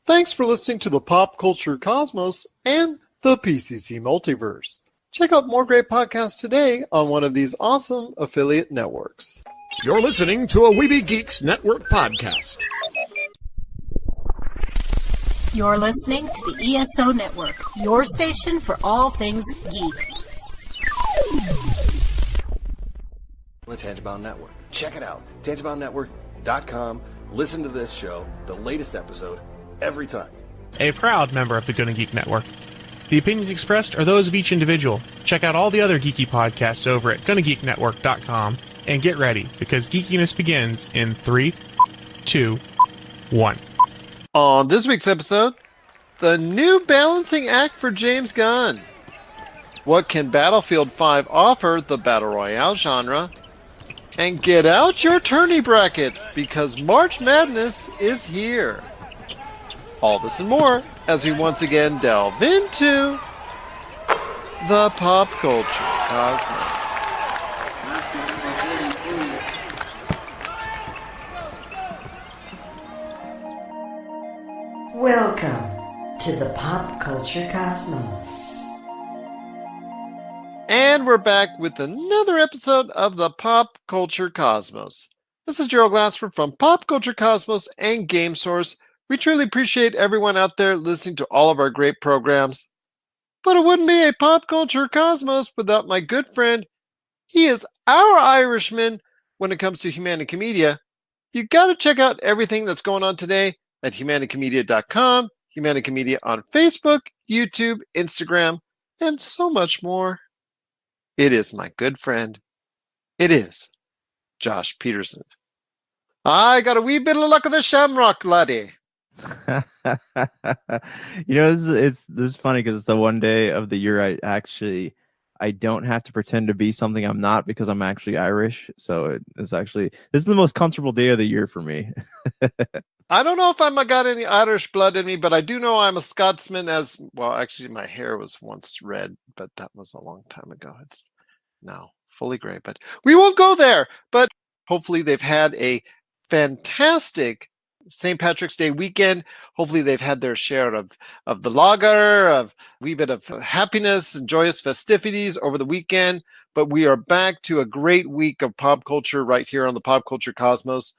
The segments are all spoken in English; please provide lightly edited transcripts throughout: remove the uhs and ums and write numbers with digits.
Thanks for listening to the Pop Culture Cosmos and the PCC Multiverse. Check out more great podcasts today on one of these awesome affiliate networks. You're listening to a Weeby Geeks Network podcast. You're listening to the ESO Network, your station for all things geek. The Tangebound Network. Check it out. tangeboundnetwork.com. Listen to this show, the latest episode, every time. A proud member of the Gonna Geek Network. The opinions expressed are those of each individual. Check out all the other geeky podcasts over at GonnaGeekNetwork.com and get ready, because geekiness begins in 3, 2, 1. On this week's episode, the new balancing act for James Gunn. What can Battlefield 5 offer the Battle Royale genre? And get out your tourney brackets, because March Madness is here. All this and more as we once again delve into the pop culture cosmos. Welcome to the Pop Culture Cosmos. And we're back with another episode of the Pop Culture Cosmos. This is Gerald Glassford from Pop Culture Cosmos and Game Source. We truly appreciate everyone out there listening to all of our great programs. But it wouldn't be a Pop Culture Cosmos without my good friend. He is our Irishman when it comes to Humanica Media. You got to check out everything that's going on today at humanicamedia.com, Humanica Media on Facebook, YouTube, Instagram, and so much more. It is my good friend. It is Josh Peterson. I got a wee bit of luck of the shamrock, laddie. This is funny because it's the one day of the year I don't have to pretend to be something I'm not, because I'm actually Irish. So this is the most comfortable day of the year for me. I don't know if I've got any Irish blood in me, but I do know I'm a Scotsman as well. Actually, my hair was once red, but that was a long time ago. It's now fully gray, but we won't go there. But hopefully they've had a fantastic St. Patrick's Day weekend. Hopefully they've had their share of the lager, of a wee bit of happiness and joyous festivities over the weekend. But we are back to a great week of pop culture right here on the Pop Culture Cosmos.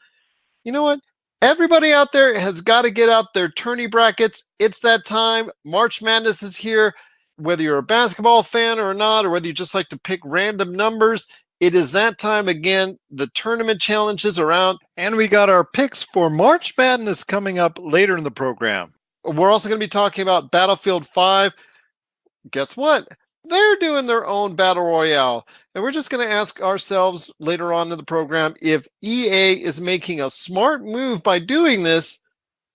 You know what? Everybody out there has got to get out their tourney brackets. It's that time. March Madness is here. Whether you're a basketball fan or not, or whether you just like to pick random numbers, it is that time again. The tournament challenges are out, and we got our picks for March Madness coming up later in the program. We're also going to be talking about Battlefield 5. Guess what? They're doing their own Battle Royale, and we're just going to ask ourselves later on in the program if EA is making a smart move by doing this,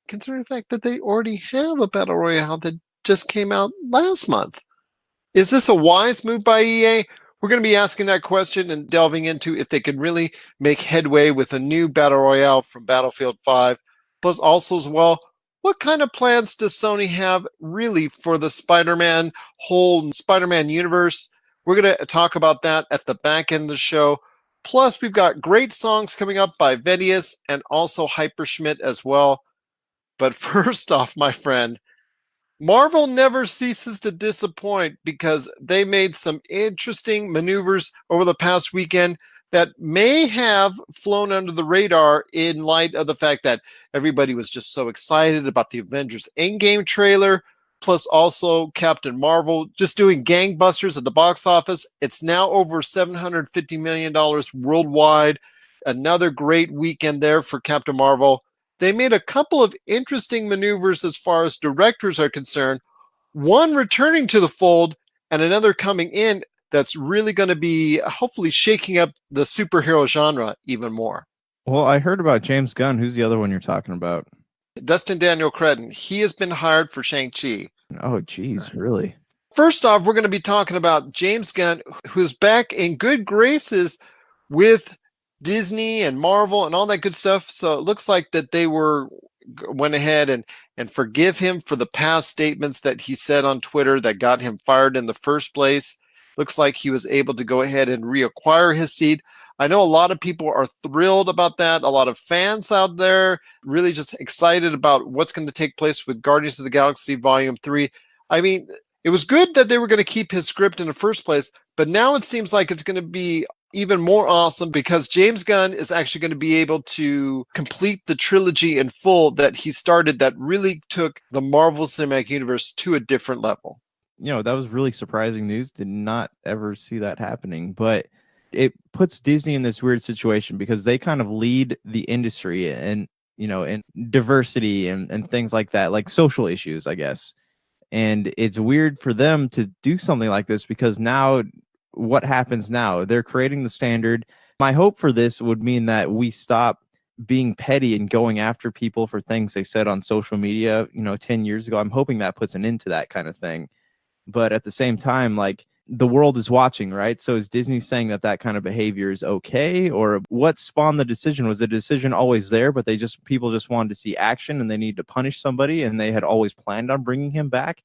considering the fact that they already have a Battle Royale that just came out last month. Is this a wise move by EA? We're going to be asking that question and delving into if they can really make headway with a new Battle Royale from Battlefield 5. Plus also as well, what kind of plans does Sony have really for the Spider-Man whole Spider-Man universe? We're going to talk about that at the back end of the show. Plus, we've got great songs coming up by Vedius and also Hyperschmidt as well. But first off, my friend, Marvel never ceases to disappoint, because they made some interesting maneuvers over the past weekend that may have flown under the radar in light of the fact that everybody was just so excited about the Avengers Endgame trailer, plus also Captain Marvel just doing gangbusters at the box office. It's now over $750 million worldwide. Another great weekend there for Captain Marvel. They made a couple of interesting maneuvers as far as directors are concerned. One returning to the fold and another coming in that's really going to be hopefully shaking up the superhero genre even more. Well, I heard about James Gunn. Who's the other one you're talking about? Dustin Daniel Cretton. He has been hired for Shang-Chi. Oh, geez, really? First off, we're going to be talking about James Gunn, who's back in good graces with Disney and Marvel and all that good stuff. So it looks like that they went ahead and forgive him for the past statements that he said on Twitter that got him fired in the first place. Looks like he was able to go ahead and reacquire his seat. I know a lot of people are thrilled about that. A lot of fans out there really just excited about what's going to take place with Guardians of the Galaxy Volume 3. I mean, it was good that they were going to keep his script in the first place, but now it seems like it's going to be even more awesome because James Gunn is actually going to be able to complete the trilogy in full that he started that really took the Marvel Cinematic Universe to a different level. That was really surprising news. Did not ever see that happening, but it puts Disney in this weird situation because they kind of lead the industry and, in diversity and things like that, like social issues, I guess. And it's weird for them to do something like this because now what happens now? They're creating the standard. My hope for this would mean that we stop being petty and going after people for things they said on social media, 10 years ago. I'm hoping that puts an end to that kind of thing. But at the same time, like, the world is watching, right? So is Disney saying that kind of behavior is okay? Or what spawned the decision? Was the decision always there, but people just wanted to see action and they need to punish somebody and they had always planned on bringing him back?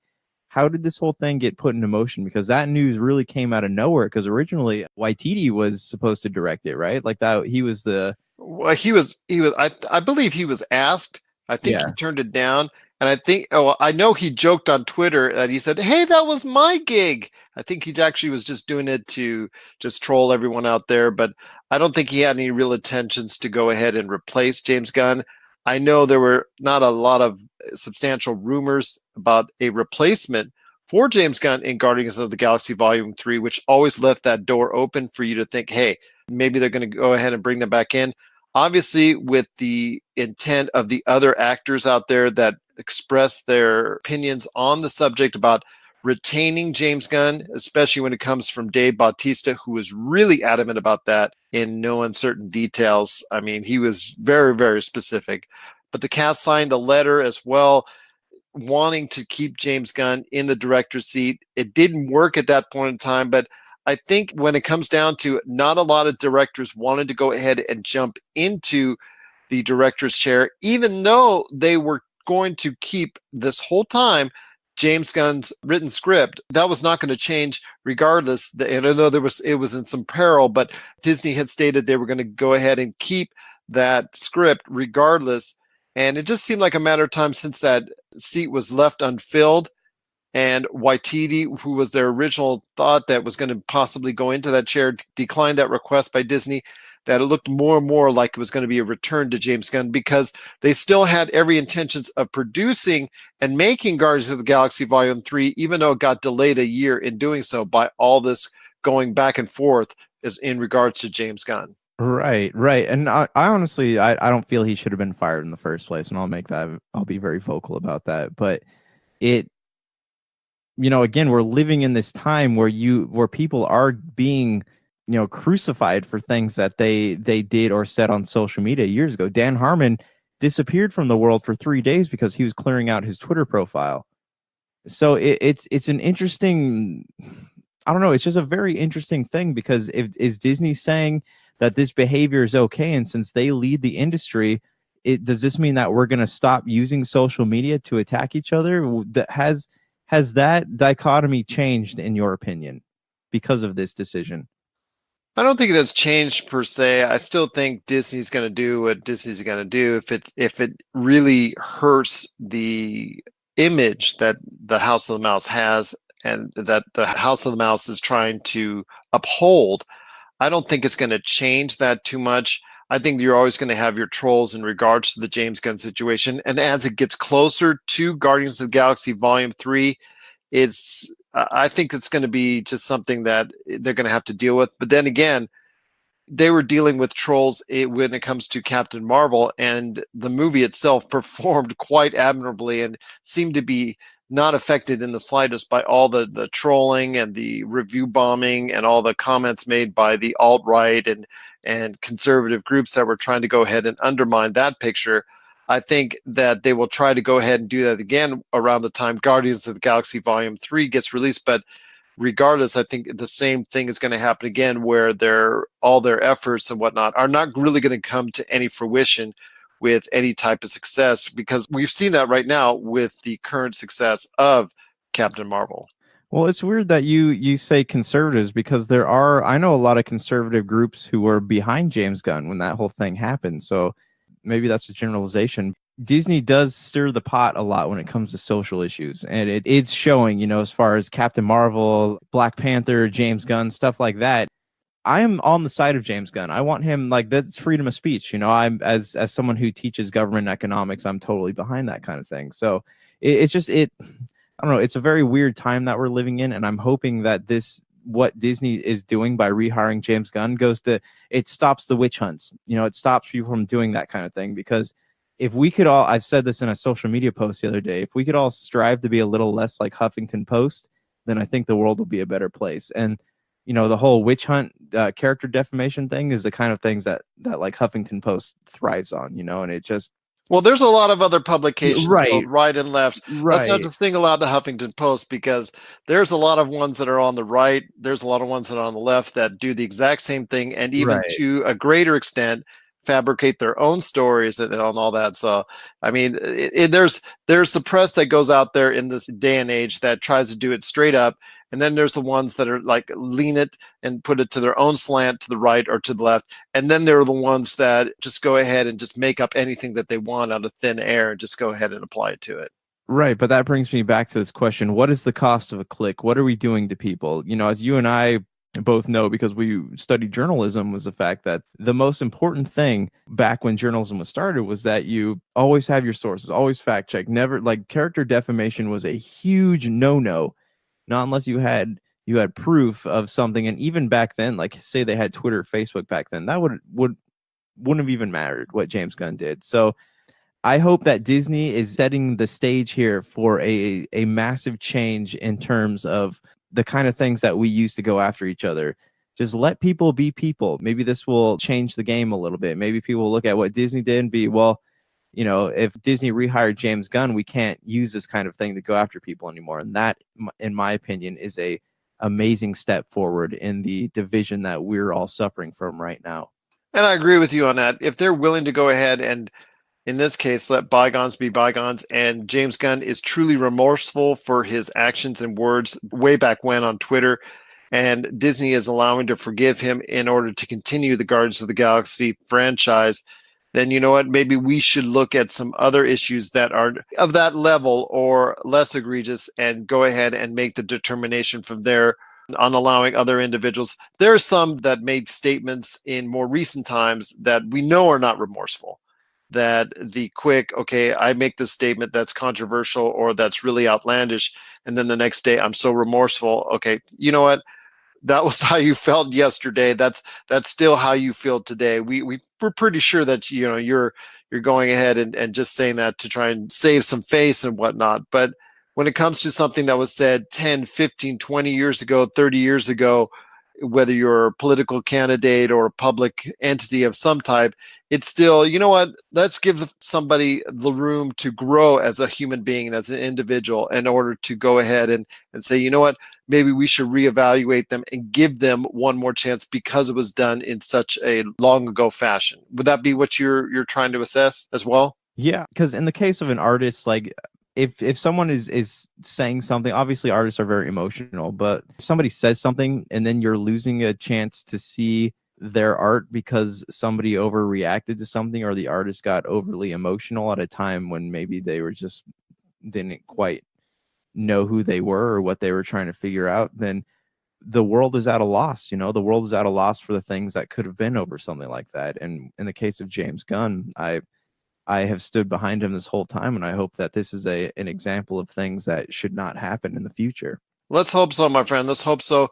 How did this whole thing get put into motion? Because that news really came out of nowhere because originally Waititi was supposed to direct it, right? Like that, he was the... Well, I believe he was asked. I think he turned it down. And I know he joked on Twitter that he said, "Hey, that was my gig." I think he actually was just doing it to just troll everyone out there. But I don't think he had any real intentions to go ahead and replace James Gunn. I know there were not a lot of substantial rumors about a replacement for James Gunn in Guardians of the Galaxy Volume 3, which always left that door open for you to think, hey, maybe they're going to go ahead and bring them back in. Obviously, with the intent of the other actors out there that express their opinions on the subject about retaining James Gunn, especially when it comes from Dave Bautista, who was really adamant about that in no uncertain details. I mean, he was very, very specific. But the cast signed a letter as well, wanting to keep James Gunn in the director's seat. It didn't work at that point in time, but I think when it comes down to, not a lot of directors wanted to go ahead and jump into the director's chair, even though they were going to keep this whole time James Gunn's written script. That was not going to change regardless. And I know it was in some peril, but Disney had stated they were going to go ahead and keep that script regardless. And it just seemed like a matter of time since that seat was left unfilled. And Waititi, who was their original thought that was going to possibly go into that chair, declined that request by Disney, that it looked more and more like it was going to be a return to James Gunn because they still had every intentions of producing and making Guardians of the Galaxy Volume 3, even though it got delayed a year in doing so by all this going back and forth in regards to James Gunn. Right. And I honestly, I don't feel he should have been fired in the first place. And I'll be very vocal about that. But again, we're living in this time where people are being, crucified for things that they did or said on social media years ago. Dan Harmon disappeared from the world for 3 days because he was clearing out his Twitter profile. So it's an interesting, I don't know, it's just a very interesting thing because is Disney saying that this behavior is okay? And since they lead the industry, does this mean that we're going to stop using social media to attack each other? Has that dichotomy changed, in your opinion, because of this decision? I don't think it has changed per se. I still think Disney's going to do what Disney's going to do. If it really hurts the image that the House of the Mouse has and that the House of the Mouse is trying to uphold, I don't think it's going to change that too much. I think you're always going to have your trolls in regards to the James Gunn situation. And as it gets closer to Guardians of the Galaxy Volume 3, I think it's going to be just something that they're going to have to deal with. But then again, they were dealing with trolls when it comes to Captain Marvel, and the movie itself performed quite admirably and seemed to be not affected in the slightest by all the trolling and the review bombing and all the comments made by the alt-right and conservative groups that were trying to go ahead and undermine that picture. I think that they will try to go ahead and do that again around the time Guardians of the Galaxy Volume 3 gets released. But regardless, I think the same thing is going to happen again, where all their efforts and whatnot are not really going to come to any fruition with any type of success, because we've seen that right now with the current success of Captain Marvel. Well, it's weird that you say conservatives because I know a lot of conservative groups who were behind James Gunn when that whole thing happened. So maybe that's a generalization. Disney does stir the pot a lot when it comes to social issues, and it's showing, as far as Captain Marvel, Black Panther, James Gunn, stuff like that. I am on the side of James Gunn. I want him, like, that's freedom of speech. I'm as someone who teaches government economics, I'm totally behind that kind of thing. So it's just I don't know. It's a very weird time that we're living in, and I'm hoping that what Disney is doing by rehiring James Gunn it stops the witch hunts. It stops people from doing that kind of thing, because if we could all, I've said this in a social media post the other day, if we could all strive to be a little less like Huffington Post, then I think the world will be a better place. And the whole witch hunt, character defamation thing is the kind of things that like Huffington Post thrives on, and it just. Well, there's a lot of other publications, Right. both right and left. Let's not Right. just single out the Huffington Post, because there's a lot of ones that are on the right. There's a lot of ones that are on the left that do the exact same thing, and even Right. to a greater extent, fabricate their own stories and all that. So, I mean, there's the press that goes out there in this day and age that tries to do it straight up. And then there's the ones that are like lean it and put it to their own slant to the right or to the left. And then there are the ones that just go ahead and just make up anything that they want out of thin air and just go ahead and apply it to it. Right. But that brings me back to this question. What is the cost of a click? What are we doing to people? As you and I both know, because we studied journalism, was the fact that the most important thing back when journalism was started was that you always have your sources, always fact check. Never, like, character defamation was a huge no-no. Not unless you had proof of something. And even back then, like, say they had Twitter, Facebook back then, that wouldn't have even mattered what James Gunn did. So I hope that Disney is setting the stage here for a massive change in terms of the kind of things that we use to go after each other. Just let people be people. Maybe this will change the game a little bit. Maybe people will look at what Disney did and be, well, if Disney rehired James Gunn, we can't use this kind of thing to go after people anymore. And that, in my opinion, is a amazing step forward in the division that we're all suffering from right now. And I agree with you on that. If they're willing to go ahead and, in this case, let bygones be bygones, and James Gunn is truly remorseful for his actions and words way back when on Twitter, and Disney is allowing to forgive him in order to continue the Guardians of the Galaxy franchise, then you know what? Maybe we should look at some other issues that are of that level or less egregious and go ahead and make the determination from there on allowing other individuals. There are some that made statements in more recent times that we know are not remorseful. That the quick, okay, I make this statement that's controversial or that's really outlandish, and then the next day I'm so remorseful. Okay, you know what? That was how you felt yesterday. That's still how you feel today. We're pretty sure that you're going ahead and just saying that to try and save some face and whatnot. But when it comes to something that was said 10, 15, 20 years ago, 30 years ago, whether you're a political candidate or a public entity of some type, it's still, you know what, let's give somebody the room to grow as a human being and as an individual in order to go ahead and say, you know what, maybe we should reevaluate them and give them one more chance because it was done in such a long ago fashion. Would that be what you're trying to assess as well? Yeah, because in the case of an artist, like, if someone is saying something, obviously artists are very emotional, but if somebody says something and then you're losing a chance to see their art because somebody overreacted to something or the artist got overly emotional at a time when maybe they were just didn't quite know who they were or what they were trying to figure out, then the world is at a loss. The world is at a loss for the things that could have been over something like that. And in the case of James Gunn, I have stood behind him this whole time, and I hope that this is an example of things that should not happen in the future. Let's hope so, my friend. Let's hope so.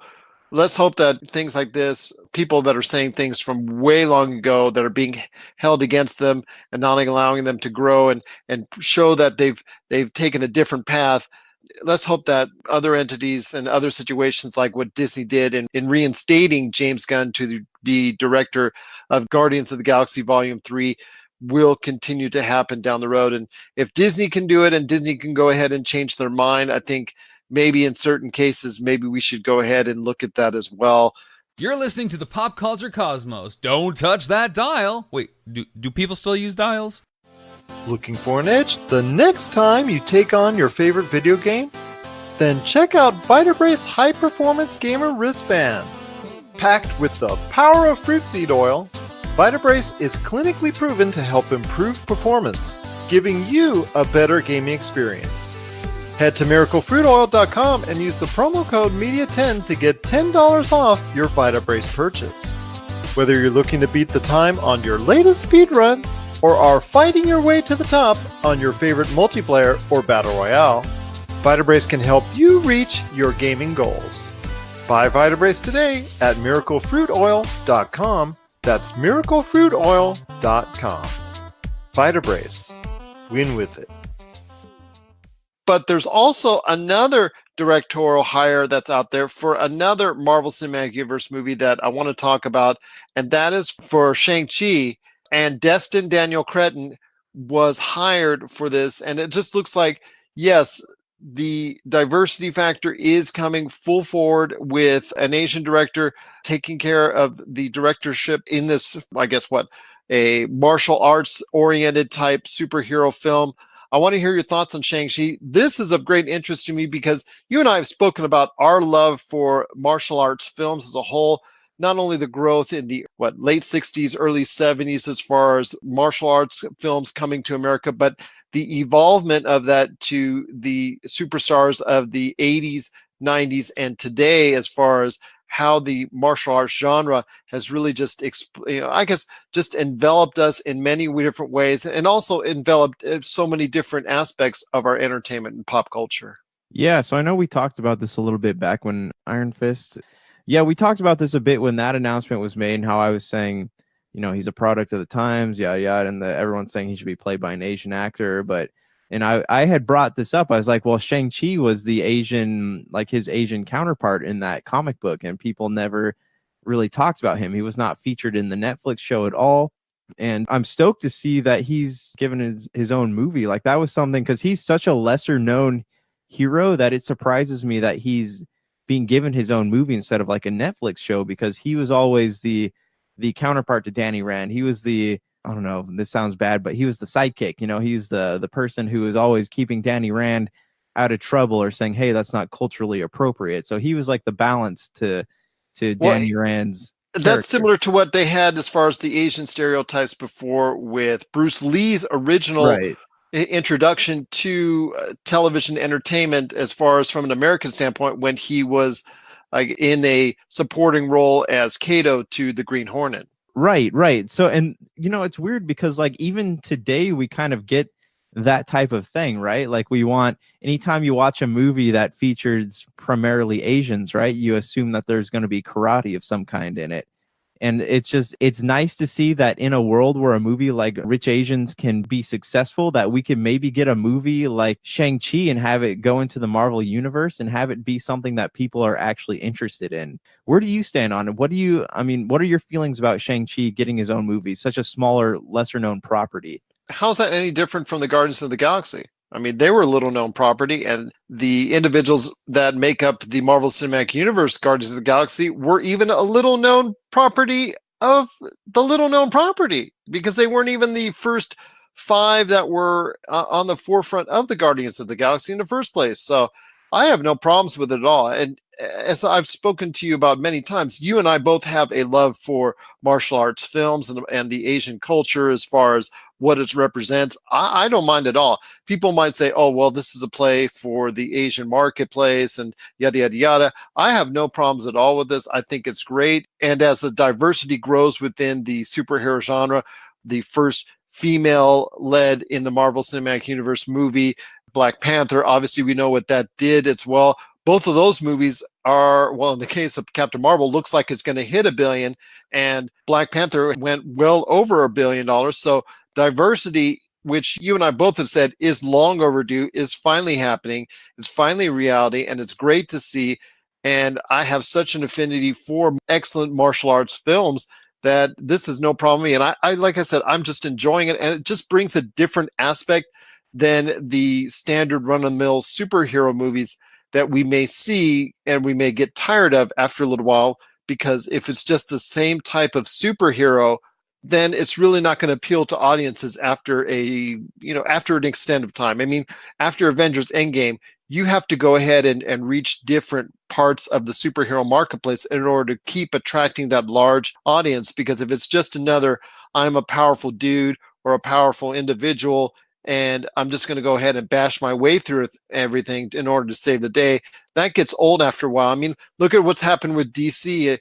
Let's hope that things like this, people that are saying things from way long ago that are being held against them and not allowing them to grow and show that they've taken a different path. Let's hope that other entities and other situations like what Disney did in reinstating James Gunn to be director of Guardians of the Galaxy Volume 3 will continue to happen down the road. And if Disney can do it and Disney can go ahead and change their mind, I think maybe in certain cases, maybe we should go ahead and look at that as well. You're listening to the Pop Culture Cosmos. Don't touch that dial. Wait, do people still use dials? Looking for an edge the next time you take on your favorite video game? Then check out Vitabrace High Performance Gamer Wristbands. Packed with the power of fruit seed oil, Vitabrace is clinically proven to help improve performance, giving you a better gaming experience. Head to miraclefruitoil.com and use the promo code MEDIA10 to get $10 off your Vitabrace purchase. Whether you're looking to beat the time on your latest speedrun or are fighting your way to the top on your favorite multiplayer or battle royale, Vitabrace can help you reach your gaming goals. Buy Vitabrace today at miraclefruitoil.com. That's miraclefruitoil.com. Vitabrace. Win with it. But there's also another directorial hire that's out there for another Marvel Cinematic Universe movie that I want to talk about, and that is for Shang-Chi. And Destin Daniel Cretton was hired for this, and it just looks like, yes, the diversity factor is coming full forward with an Asian director taking care of the directorship in this, I guess, a martial arts oriented type superhero film. I want to hear your thoughts on Shang-Chi. This is of great interest to me because you and I have spoken about our love for martial arts films as a whole, not only the growth in the late 60s, early 70s as far as martial arts films coming to America, but the evolvement of that to the superstars of the 80s, 90s, and today as far as how the martial arts genre has really just, just enveloped us in many different ways, and also enveloped so many different aspects of our entertainment and pop culture. Yeah, so I know we talked about this a little bit back when Iron Fist. Yeah, we talked about this a bit when that announcement was made, and how I was saying, he's a product of the times, yada yada, and everyone's saying he should be played by an Asian actor, and I had brought this up. I was like, well, Shang-Chi was the Asian, his Asian counterpart in that comic book, and people never really talked about him. He was not featured in the Netflix show at all. And I'm stoked to see that he's given his own movie. That was something, because he's such a lesser known hero that it surprises me that he's being given his own movie instead of a Netflix show, because he was always the counterpart to Danny Rand. He was I don't know, this sounds bad, but he was the sidekick. He's the person who is always keeping Danny Rand out of trouble or saying, hey, that's not culturally appropriate. So he was the balance to Danny Rand's character. That's similar to what they had as far as the Asian stereotypes before with Bruce Lee's original introduction to television entertainment, as far as from an American standpoint, when he was in a supporting role as Kato to the Green Hornet. Right. So, and it's weird because even today we kind of get that type of thing, right? We want, anytime you watch a movie that features primarily Asians, right, you assume that there's going to be karate of some kind in it. And it's nice to see that in a world where a movie like Rich Asians can be successful, that we can maybe get a movie like Shang-Chi and have it go into the Marvel universe and have it be something that people are actually interested in. Where do you stand on it? What are your feelings about Shang-Chi getting his own movie, such a smaller, lesser known property? How's that any different from the Guardians of the Galaxy? They were a little known property, and the individuals that make up the Marvel Cinematic Universe Guardians of the Galaxy were even a little known property of the little known property, because they weren't even the first 5 that were on the forefront of the Guardians of the Galaxy in the first place. So I have no problems with it at all. And as I've spoken to you about many times, you and I both have a love for martial arts films and the Asian culture as far as what it represents. I don't mind at all. People might say, oh, well, this is a play for the Asian marketplace and yada, yada, yada. I have no problems at all with this. I think it's great. And as the diversity grows within the superhero genre, the first female-led in the Marvel Cinematic Universe movie, Black Panther, obviously we know what that did as well. Both of those movies are, well, in the case of Captain Marvel, looks like it's going to hit $1 billion, and Black Panther went well over $1 billion. So diversity, which you and I both have said is long overdue, is finally happening. It's finally reality, and it's great to see. And I have such an affinity for excellent martial arts films that this is no problem with me. And I like I said, I'm just enjoying it, and it just brings a different aspect than the standard run-of-the-mill superhero movies that we may see and we may get tired of after a little while, because if it's just the same type of superhero, then it's really not going to appeal to audiences after an extent of time. After Avengers Endgame, you have to go ahead and reach different parts of the superhero marketplace in order to keep attracting that large audience. Because if it's just another, I'm a powerful dude or a powerful individual, and I'm just going to go ahead and bash my way through everything in order to save the day, that gets old after a while. I mean, look at what's happened with DC.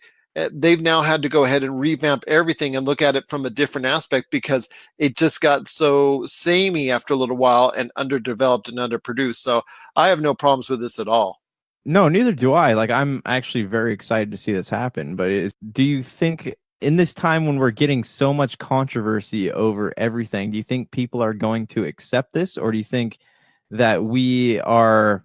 They've now had to go ahead and revamp everything and look at it from a different aspect because it just got so samey after a little while and underdeveloped and underproduced. So I have no problems with this at all. No, neither do I. Like, I'm actually very excited to see this happen. But do you think in this time when we're getting so much controversy over everything, do you think people are going to accept this? Or do you think that we are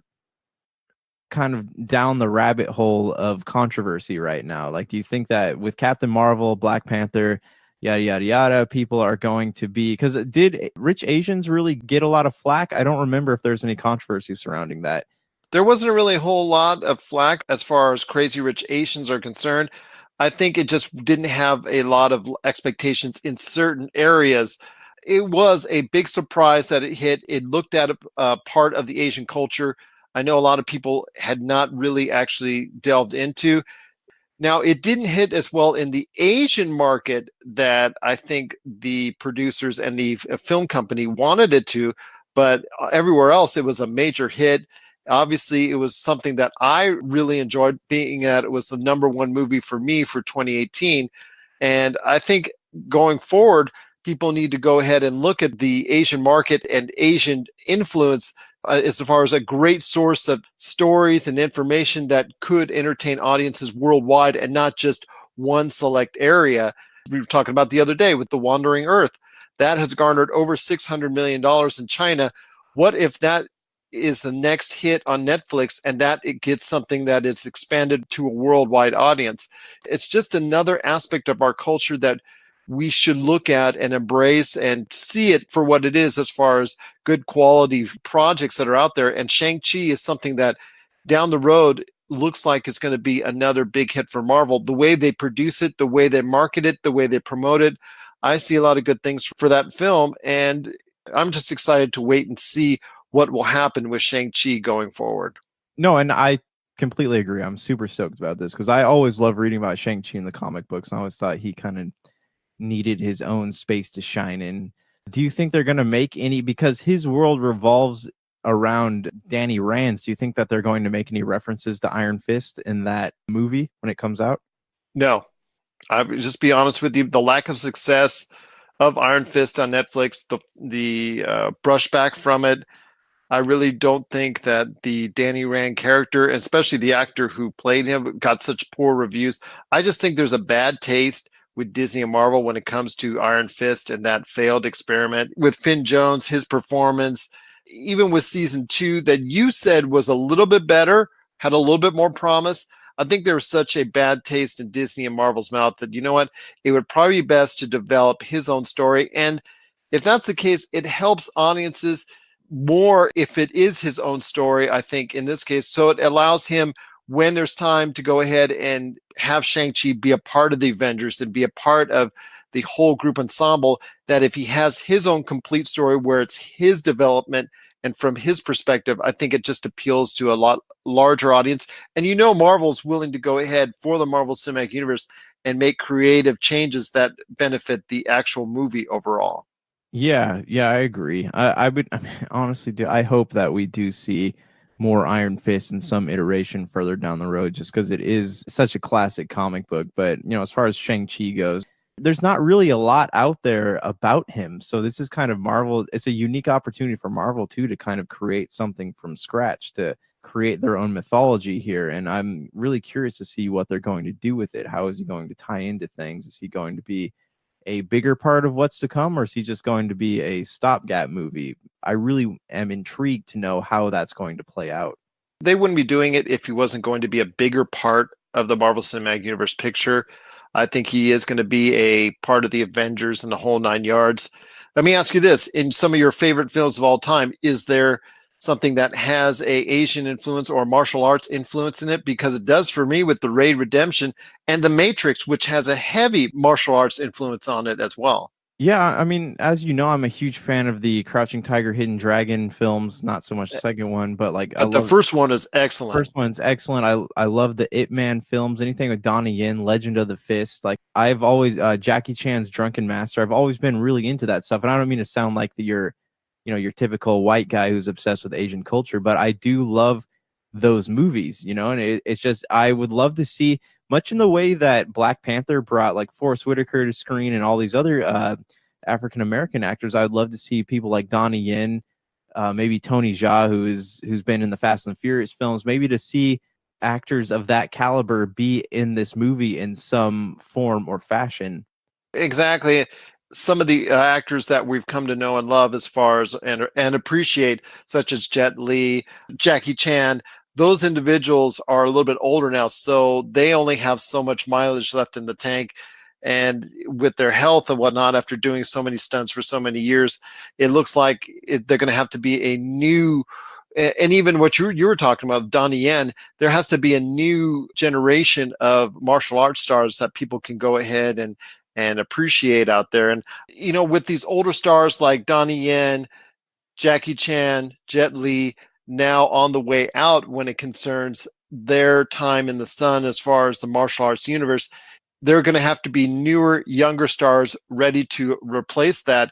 kind of down the rabbit hole of controversy right now? Like, do you think that with Captain Marvel, Black Panther, yada, yada, yada, people are going to be... Because did Rich Asians really get a lot of flack? I don't remember if there's any controversy surrounding that. There wasn't really a whole lot of flack as far as Crazy Rich Asians are concerned. I think it just didn't have a lot of expectations in certain areas. It was a big surprise that it hit. It looked at a part of the Asian culture I know a lot of people had not really actually delved into. Now, it didn't hit as well in the Asian market that I think the producers and the film company wanted it to, but everywhere else, it was a major hit. Obviously, it was something that I really enjoyed, being that it was the #1 movie for me for 2018. And I think going forward, people need to go ahead and look at the Asian market and Asian influence as far as a great source of stories and information that could entertain audiences worldwide and not just one select area. We were talking about the other day with The Wandering Earth. That has garnered over $600 million in China. What if that is the next hit on Netflix and that it gets something that is expanded to a worldwide audience? It's just another aspect of our culture that we should look at and embrace and see it for what it is as far as good quality projects that are out there. And Shang-Chi is something that down the road looks like it's going to be another big hit for Marvel. The way they produce it, the way they market it, the way they promote it, I see a lot of good things for that film. And I'm just excited to wait and see what will happen with Shang-Chi going forward. No, and I completely agree. I'm super stoked about this because I always love reading about Shang-Chi in the comic books. And I always thought he kind of needed his own space to shine in. Do you think they're going to make any, because his world revolves around Danny Rand's, do you think that they're going to make any references to Iron Fist in that movie when it comes out? No. I would just be honest with you, the lack of success of Iron Fist on Netflix, the brushback from it, I really don't think that the Danny Rand character, especially the actor who played him, got such poor reviews. I just think there's a bad taste with Disney and Marvel when it comes to Iron Fist and that failed experiment. With Finn Jones, his performance, even with season 2 that you said was a little bit better, had a little bit more promise, I think there was such a bad taste in Disney and Marvel's mouth that, you know what, it would probably be best to develop his own story. And if that's the case, it helps audiences more if it is his own story, I think, in this case. So it allows him, when there's time, to go ahead and have Shang-Chi be a part of the Avengers and be a part of the whole group ensemble, that if he has his own complete story where it's his development and from his perspective, I think it just appeals to a lot larger audience. And you know Marvel's willing to go ahead for the Marvel Cinematic Universe and make creative changes that benefit the actual movie overall. Yeah, I agree. I would honestly do. I hope that we do see more Iron Fist in some iteration further down the road, just because it is such a classic comic book. But, you know, as far as Shang-Chi goes, there's not really a lot out there about him. So this is kind of Marvel. It's a unique opportunity for Marvel, too, to kind of create something from scratch, to create their own mythology here. And I'm really curious to see what they're going to do with it. How is he going to tie into things? Is he going to be a bigger part of what's to come, or is he just going to be a stopgap movie? I really am intrigued to know how that's going to play out. They wouldn't be doing it if he wasn't going to be a bigger part of the Marvel Cinematic Universe picture. I think he is going to be a part of the Avengers and the whole 9 yards. Let me ask you this. In some of your favorite films of all time, is there something that has a Asian influence or martial arts influence in it? Because it does for me with The Raid Redemption and The Matrix, which has a heavy martial arts influence on it as well. Yeah, I mean, as you know, I'm a huge fan of the Crouching Tiger, Hidden Dragon films. Not so much the second one, but like I But the love first one is excellent. first one's excellent. I love the Ip Man films. Anything with Donnie Yen, Legend of the Fist. Like I've always Jackie Chan's Drunken Master. I've always been really into that stuff. And I don't mean to sound like your typical white guy who's obsessed with Asian culture, but I do love those movies. And it's just I would love to see much in the way that Black Panther brought like Forrest Whitaker to screen and all these other African American actors. I would love to see people like Donnie Yen, maybe Tony Jaa, who's been in the Fast and Furious films, maybe to see actors of that caliber be in this movie in some form or fashion. Exactly. Some of the actors that we've come to know and love as far as and appreciate, such as Jet Li, Jackie Chan, those individuals are a little bit older now, so they only have so much mileage left in the tank. And with their health and whatnot, after doing so many stunts for so many years, it looks like they're going to have to be a new, and even what you were talking about, Donnie Yen, there has to be a new generation of martial arts stars that people can go ahead and appreciate out there. And, with these older stars like Donnie Yen, Jackie Chan, Jet Li, now on the way out when it concerns their time in the sun as far as the martial arts universe, they're going to have to be newer, younger stars ready to replace that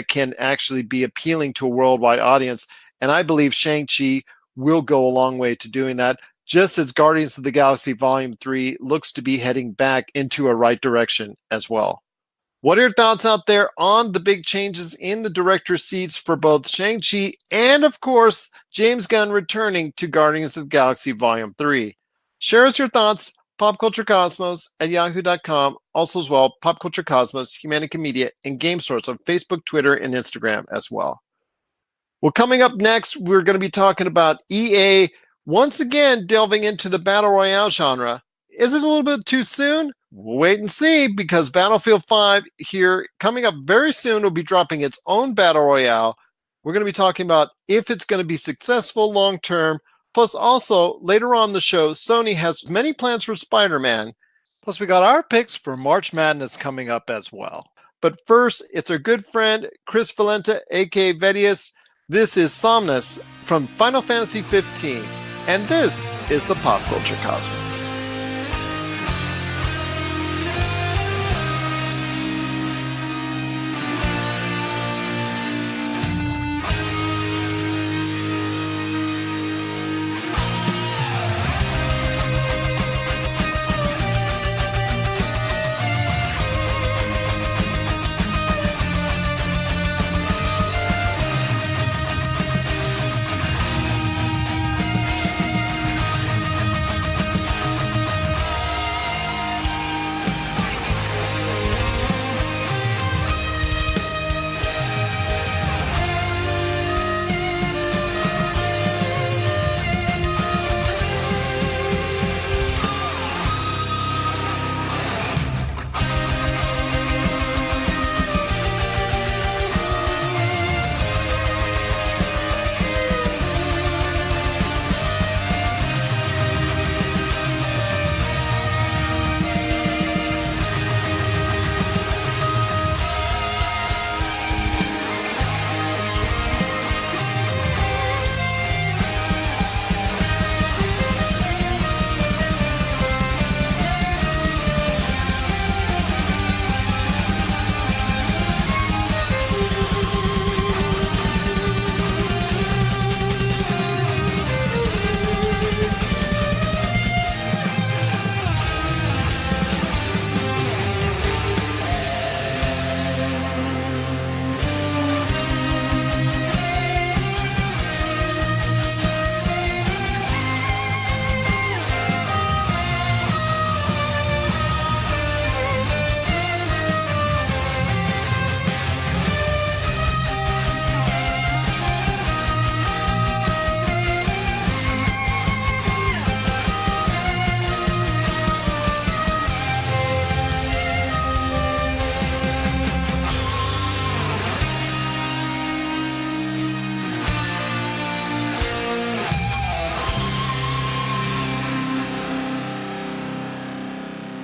can actually be appealing to a worldwide audience. And I believe Shang-Chi will go a long way to doing that, just as Guardians of the Galaxy Volume 3 looks to be heading back into a right direction as well. What are your thoughts out there on the big changes in the director's seats for both Shang-Chi and, of course, James Gunn returning to Guardians of the Galaxy Volume 3? Share us your thoughts, popculturecosmos@yahoo.com. Also as well, Pop Culture Cosmos, Humanica Media, and Game Source on Facebook, Twitter, and Instagram as well. Well, coming up next, we're going to be talking about EA once again delving into the Battle Royale genre. Is it a little bit too soon? We'll wait and see, because Battlefield 5 here coming up very soon will be dropping its own Battle Royale. We're going to be talking about if it's going to be successful long term. Plus, also, later on in the show, Sony has many plans for Spider-Man. Plus, we got our picks for March Madness coming up as well. But first, it's our good friend, Chris Valenta, a.k.a. Vedius. This is Somnus from Final Fantasy 15, and this is the Pop Culture Cosmos.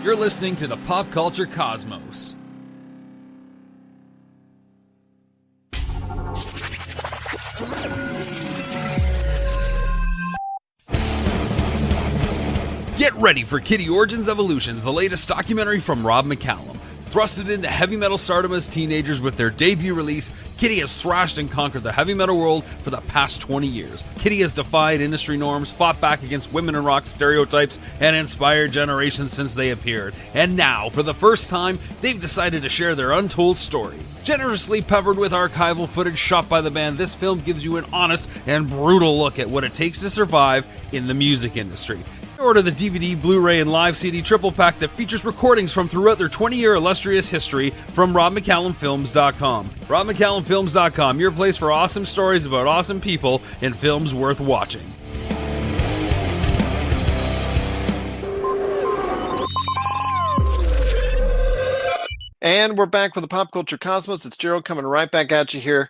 You're listening to the Pop Culture Cosmos. Get ready for Kitty Origins Evolutions, the latest documentary from Rob McCallum. Thrusted into heavy metal stardom as teenagers with their debut release, Kitty has thrashed and conquered the heavy metal world for the past 20 years. Kitty has defied industry norms, fought back against women in rock stereotypes, and inspired generations since they appeared. And now, for the first time, they've decided to share their untold story. Generously peppered with archival footage shot by the band, this film gives you an honest and brutal look at what it takes to survive in the music industry. Order the DVD, Blu-ray, and live CD triple pack that features recordings from throughout their 20-year illustrious history from RobMcCallumFilms.com. RobMcCallumFilms.com, your place for awesome stories about awesome people and films worth watching. And we're back with the Pop Culture Cosmos. It's Gerald coming right back at you here.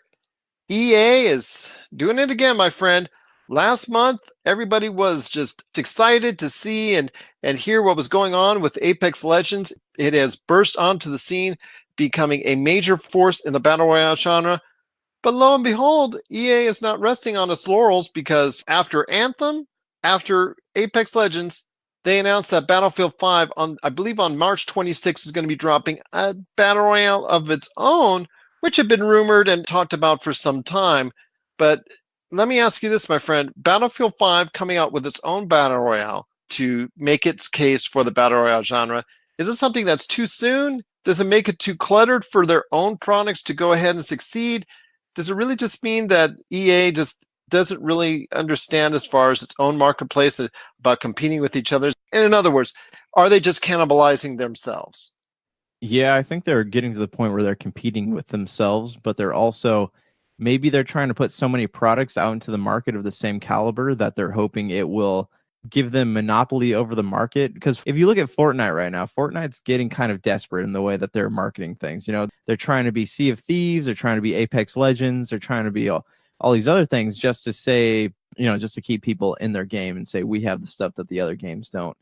EA is doing it again, my friend. Last month, everybody was just excited to see and hear what was going on with Apex Legends. It has burst onto the scene, becoming a major force in the Battle Royale genre. But lo and behold, EA is not resting on its laurels, because after Anthem, after Apex Legends, they announced that Battlefield 5, I believe on March 26th, is going to be dropping a Battle Royale of its own, which had been rumored and talked about for some time. But let me ask you this, my friend. Battlefield 5 coming out with its own Battle Royale to make its case for the Battle Royale genre. Is it something that's too soon? Does it make it too cluttered for their own products to go ahead and succeed? Does it really just mean that EA just doesn't really understand as far as its own marketplace about competing with each other? And in other words, are they just cannibalizing themselves? Yeah, I think they're getting to the point where they're competing with themselves, but they're also, maybe they're trying to put so many products out into the market of the same caliber that they're hoping it will give them monopoly over the market. Because if you look at Fortnite right now, Fortnite's getting kind of desperate in the way that they're marketing things. You know, they're trying to be Sea of Thieves, they're trying to be Apex Legends, they're trying to be all these other things just to say, you know, just to keep people in their game and say we have the stuff that the other games don't.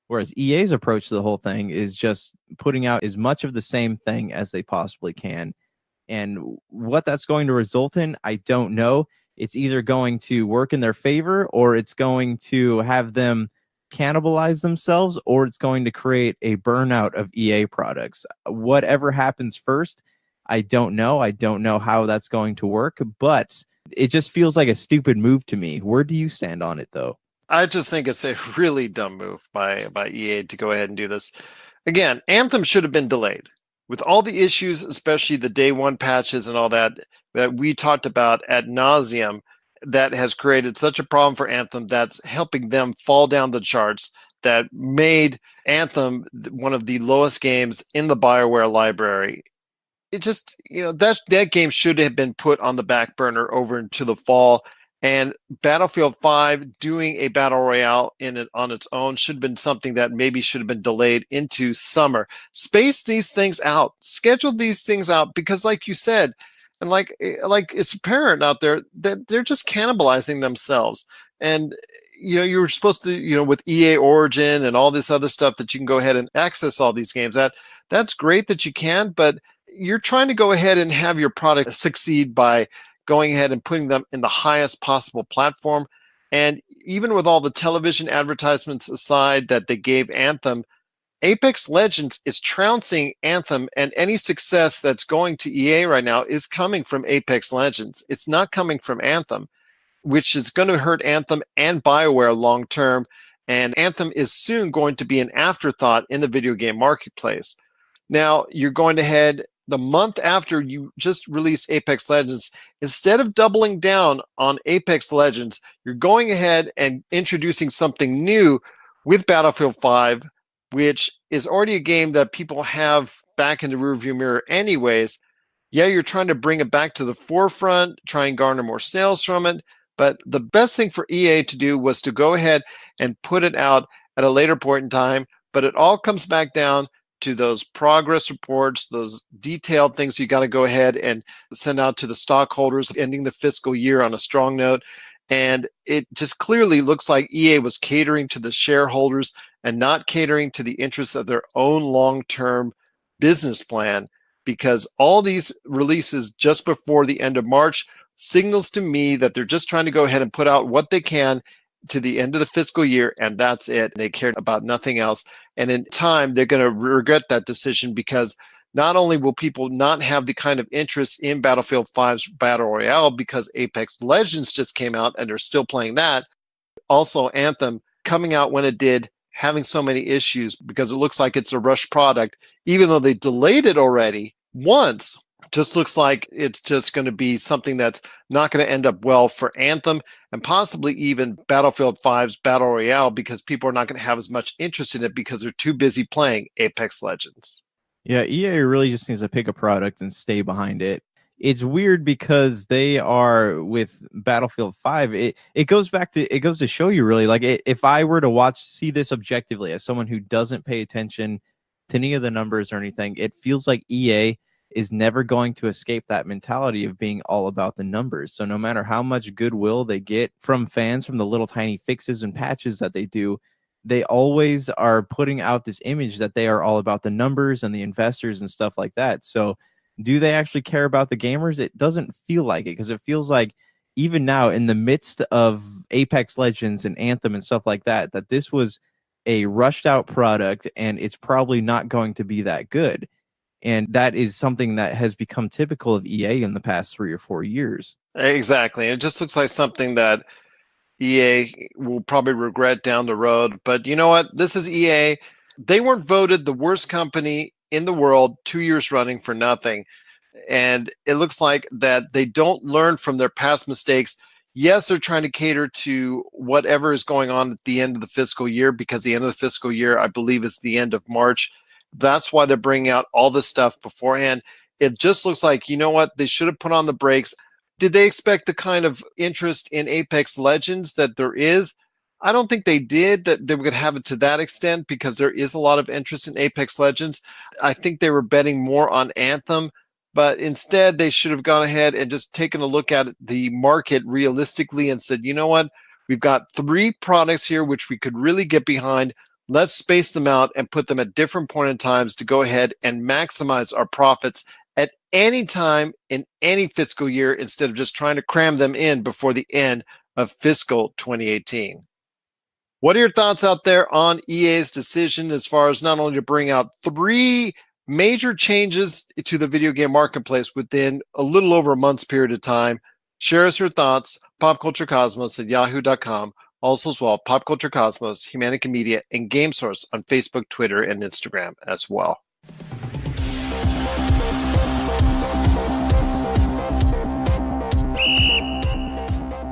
Whereas EA's approach to the whole thing is just putting out as much of the same thing as they possibly can. And what that's going to result in, I don't know. It's either going to work in their favor, or it's going to have them cannibalize themselves, or it's going to create a burnout of EA products. Whatever happens first, I don't know. I don't know how that's going to work, but it just feels like a stupid move to me. Where do you stand on it, though? I just think it's a really dumb move by EA to go ahead and do this. Again, Anthem should have been delayed. With all the issues, especially the day one patches and all that we talked about ad nauseum, that has created such a problem for Anthem that's helping them fall down the charts, that made Anthem one of the lowest games in the BioWare library. It just, that game should have been put on the back burner over into the fall. And Battlefield 5 doing a battle royale on its own should have been something that maybe should have been delayed into summer. Space these things out, schedule these things out, because like you said, and like it's apparent out there that they're just cannibalizing themselves. And you were supposed to, with EA Origin and all this other stuff that you can go ahead and access all these games. That's great that you can, but you're trying to go ahead and have your product succeed by going ahead and putting them in the highest possible platform. And even with all the television advertisements aside that they gave Anthem, Apex Legends is trouncing Anthem, and any success that's going to EA right now is coming from Apex Legends. It's not coming from Anthem, which is going to hurt Anthem and BioWare long term. And Anthem is soon going to be an afterthought in the video game marketplace. Now, you're going ahead the month after you just released Apex Legends, instead of doubling down on Apex Legends, you're going ahead and introducing something new with Battlefield 5, which is already a game that people have back in the rearview mirror anyways. Yeah, you're trying to bring it back to the forefront, try and garner more sales from it. But the best thing for EA to do was to go ahead and put it out at a later point in time. But it all comes back down to those progress reports, those detailed things you got to go ahead and send out to the stockholders, ending the fiscal year on a strong note. And it just clearly looks like EA was catering to the shareholders and not catering to the interests of their own long-term business plan, because all these releases just before the end of March signals to me that they're just trying to go ahead and put out what they can to the end of the fiscal year, and that's it. They cared about nothing else. And in time, they're going to regret that decision, because not only will people not have the kind of interest in Battlefield 5's Battle Royale because Apex Legends just came out and they're still playing that. Also, Anthem coming out when it did, having so many issues because it looks like it's a rush product, even though they delayed it already once. Just looks like it's just going to be something that's not going to end up well for Anthem and possibly even Battlefield 5's Battle Royale, because people are not going to have as much interest in it because they're too busy playing Apex Legends. Yeah, EA really just needs to pick a product and stay behind it. It's weird because they are with Battlefield 5. It goes to show you really, like, if I were to see this objectively as someone who doesn't pay attention to any of the numbers or anything, it feels like EA is never going to escape that mentality of being all about the numbers. So no matter how much goodwill they get from fans from the little tiny fixes and patches that they do, they always are putting out this image that they are all about the numbers and the investors and stuff like that. So do they actually care about the gamers? It doesn't feel like it, because it feels like even now in the midst of Apex Legends and Anthem and stuff like that, that this was a rushed out product and it's probably not going to be that good. And that is something that has become typical of EA in the past 3 or 4 years. Exactly. It just looks like something that EA will probably regret down the road. But you know what? This is EA. They weren't voted the worst company in the world 2 years running for nothing. And it looks like that they don't learn from their past mistakes. Yes, they're trying to cater to whatever is going on at the end of the fiscal year, because the end of the fiscal year, I believe, is the end of March. That's why they're bringing out all this stuff beforehand. It just looks like, you know what, they should have put on the brakes. Did they expect the kind of interest in Apex Legends that there is? I don't think they did, that they were going to have it to that extent, because there is a lot of interest in Apex Legends. I think they were betting more on Anthem, but instead they should have gone ahead and just taken a look at the market realistically and said, you know what, we've got 3 products here which we could really get behind. Let's space them out and put them at different point in times to go ahead and maximize our profits at any time in any fiscal year, instead of just trying to cram them in before the end of fiscal 2018. What are your thoughts out there on EA's decision as far as not only to bring out 3 major changes to the video game marketplace within a little over a month's period of time? Share us your thoughts, popculturecosmos@yahoo.com. Also as well, Pop Culture Cosmos, Humanica Media, and Game Source on Facebook, Twitter, and Instagram as well.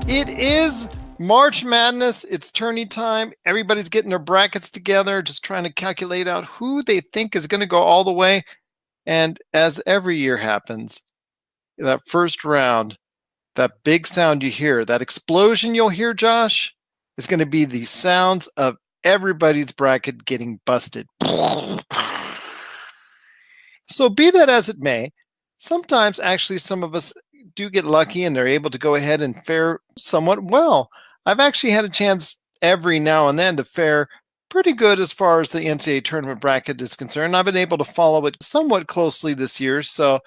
It is March Madness. It's tourney time. Everybody's getting their brackets together, just trying to calculate out who they think is going to go all the way. And as every year happens, that first round, that big sound you hear, that explosion you'll hear, Josh, is going to be the sounds of everybody's bracket getting busted. So be that as it may, sometimes actually some of us do get lucky and they're able to go ahead and fare somewhat well. I've actually had a chance every now and then to fare pretty good as far as the NCAA tournament bracket is concerned. I've been able to follow it somewhat closely this year. So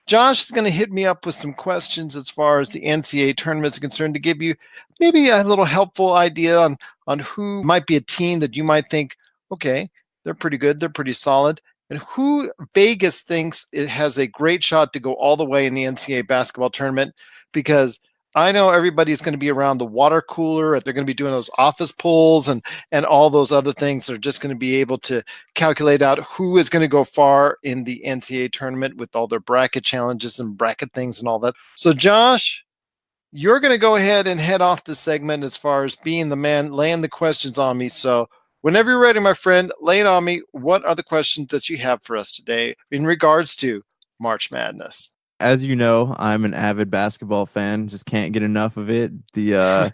Josh is going to hit me up with some questions as far as the NCAA tournament is concerned to give you maybe a little helpful idea on who might be a team that you might think, okay, they're pretty good, they're pretty solid, and who Vegas thinks it has a great shot to go all the way in the NCAA basketball tournament, because I know everybody's going to be around the water cooler. They're going to be doing those office polls and all those other things. They're just going to be able to calculate out who is going to go far in the NCAA tournament with all their bracket challenges and bracket things and all that. So, Josh, you're going to go ahead and head off the segment as far as being the man laying the questions on me. So whenever you're ready, my friend, lay it on me. What are the questions that you have for us today in regards to March Madness? As you know, I'm an avid basketball fan. Just can't get enough of it. Just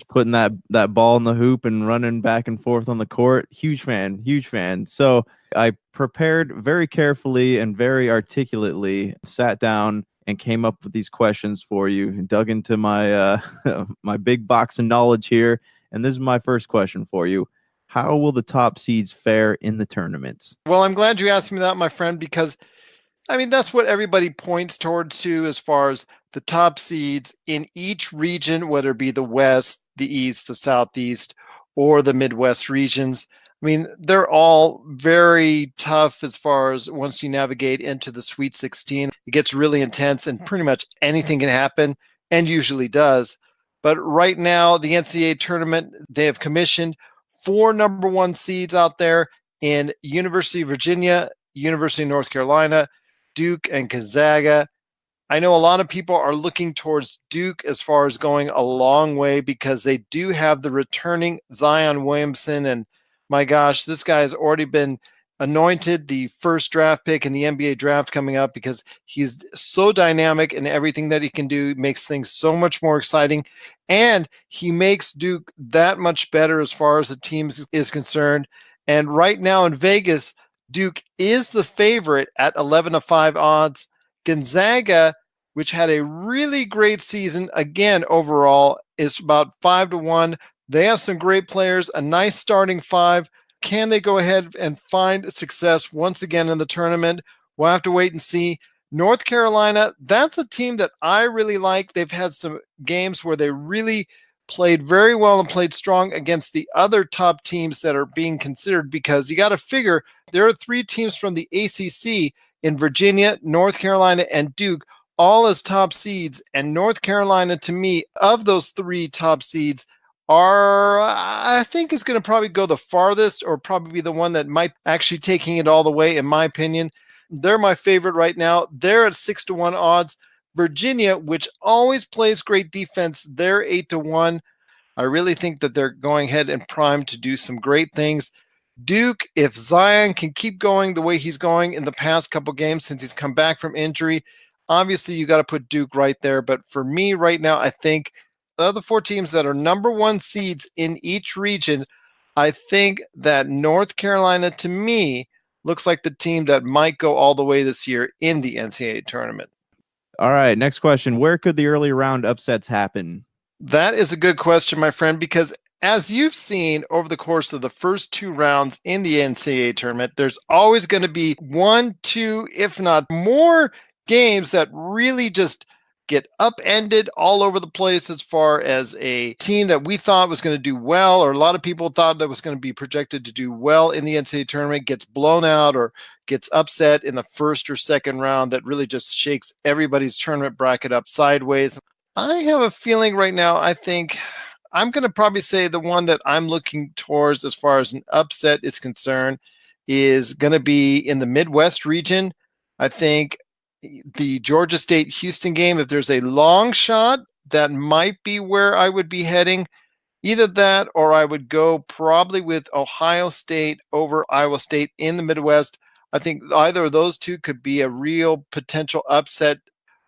putting that ball in the hoop and running back and forth on the court. Huge fan. So I prepared very carefully and very articulately, sat down and came up with these questions for you, dug into my my big box of knowledge here. And this is my first question for you. How will the top seeds fare in the tournaments? Well, I'm glad you asked me that, my friend, because I mean, that's what everybody points towards too, as far as the top seeds in each region, whether it be the West, the East, the Southeast, or the Midwest regions. I mean, they're all very tough as far as once you navigate into the Sweet 16. It gets really intense and pretty much anything can happen, and usually does. But right now, the NCAA tournament, they have commissioned 4 number 1 seeds out there in University of Virginia, University of North Carolina, Duke, and Gonzaga. I know a lot of people are looking towards Duke as far as going a long way because they do have the returning Zion Williamson. And my gosh, this guy has already been anointed the first draft pick in the NBA draft coming up because he's so dynamic and everything that he can do makes things so much more exciting. And he makes Duke that much better as far as the team is concerned. And right now in Vegas, Duke is the favorite at 11-5 odds. Gonzaga, which had a really great season, again, overall, is about 5-1. They have some great players, a nice starting 5. Can they go ahead and find success once again in the tournament? We'll have to wait and see. North Carolina, that's a team that I really like. They've had some games where they really played very well and played strong against the other top teams that are being considered, because you got to figure there are 3 teams from the ACC in Virginia, North Carolina, and Duke, all as top seeds. And North Carolina, to me, of those 3 top seeds, I think is going to probably go the farthest, or probably be the one that might actually taking it all the way, in my opinion. They're my favorite right now. They're at 6-1 odds. Virginia, which always plays great defense, they're 8-1. I really think that they're going ahead and primed to do some great things. Duke, if Zion can keep going the way he's going in the past couple games since he's come back from injury, obviously you got to put Duke right there. But for me right now, I think the other 4 teams that are number 1 seeds in each region, I think that North Carolina, to me, looks like the team that might go all the way this year in the NCAA tournament. All right, next question. Where could the early round upsets happen? That is a good question, my friend, because as you've seen over the course of the first 2 rounds in the NCAA tournament, there's always going to be 1, 2, if not more games that really just get upended all over the place as far as a team that we thought was going to do well, or a lot of people thought that was going to be projected to do well in the NCAA tournament, gets blown out or gets upset in the first or second round. That really just shakes everybody's tournament bracket up sideways. I have a feeling right now, I think I'm going to probably say the one that I'm looking towards as far as an upset is concerned is going to be in the Midwest region. I think the Georgia State-Houston game, if there's a long shot, that might be where I would be heading. Either that, or I would go probably with Ohio State over Iowa State in the Midwest. I think either of those 2 could be a real potential upset.